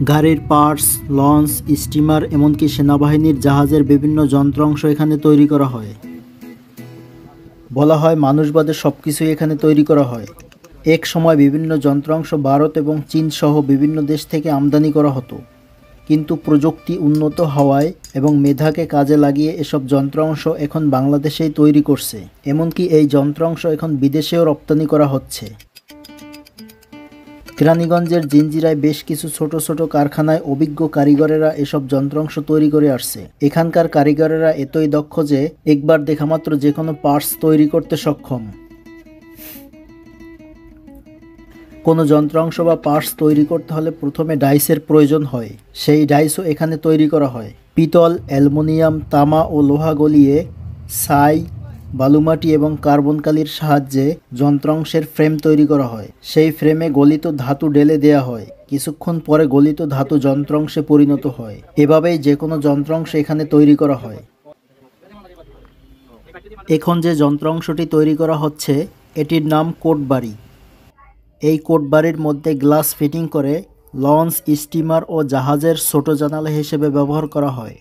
গাড়ির parts, launch, steamer এমনকি সেনাবাহিনীর জাহাজের বিভিন্ন যন্ত্রাংশ এখানে তৈরি করা হয়। বলা হয় মানুষবাদে সবকিছুই এখানে তৈরি করা হয়। এক সময় বিভিন্ন যন্ত্রাংশ ভারত এবং চীন সহ বিভিন্ন দেশ থেকে আমদানি করা হতো, কিন্তু প্রযুক্তি উন্নত হওয়ায় এবং মেধাকে কাজে লাগিয়ে এসব যন্ত্রাংশ এখন বাংলাদেশেই তৈরি করছে। এমনকি এই যন্ত্রাংশ এখন বিদেশেও রপ্তানি করা হচ্ছে। কেরানীগঞ্জের জিঞ্জিরায় বেশ কিছু ছোট ছোট কারখানায় অভিজ্ঞ কারিগরেরা এসব যন্ত্রাংশ তৈরি করে আসছে। এখানকার কারিগরেরা এতই দক্ষ যে একবার দেখামাত্র যে কোনো পার্টস তৈরি করতে সক্ষম। কোনো যন্ত্রাংশ বা পার্টস তৈরি করতে হলে প্রথমে ডাইসের প্রয়োজন হয়। সেই ডাইসও এখানে তৈরি করা হয়। পিতল, অ্যালুমিনিয়াম, তামা ও লোহা গলিয়ে ছাই, বালুমাটি এবং কার্বন কালির সাহায্যে যন্ত্রাংশের ফ্রেম তৈরি করা হয়। সেই ফ্রেমে গলিত ধাতু ঢেলে দেয়া হয়। কিছুক্ষণ পরে গলিত ধাতু যন্ত্রাংশে পরিণত হয়। এভাবেই যে কোনো যন্ত্রাংশ এখানে তৈরি করা হয়। এখন যে যন্ত্রাংশটি তৈরি করা হচ্ছে এটির নাম কোটবাড়ি। এই কোটবাড়ির মধ্যে গ্লাস ফিটিং করে লঞ্চ, স্টিমার ও জাহাজের ছোট জানালা হিসেবে ব্যবহার করা হয়।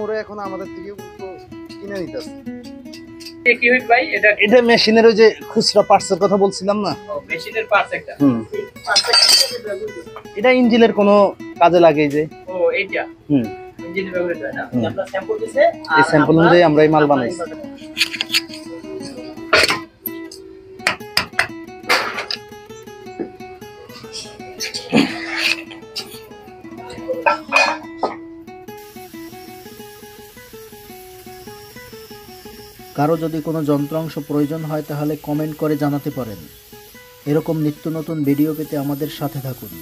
ওরা এখন আমাদের থেকে কিনে নিতেছে। এটা মেশিনের ওই যে খুচরা পার্টসের কথা বলছিলাম না, মেশিনের পার্টস একটা। এটা ইঞ্জিনের কোনো কাজে লাগে যে এইটা ইঞ্জিনের ব্যবহৃত হয় না। আমরা স্যাম্পল দিছে, এই স্যাম্পল অনুযায়ী আমরা এই মাল বানাইছি। কারো যদি কোনো যন্ত্রাংশ প্রয়োজন হয় তাহলে কমেন্ট করে জানাতে পারেন। এরকম নিত্য নতুন ভিডিও পেতে আমাদের সাথে থাকুন।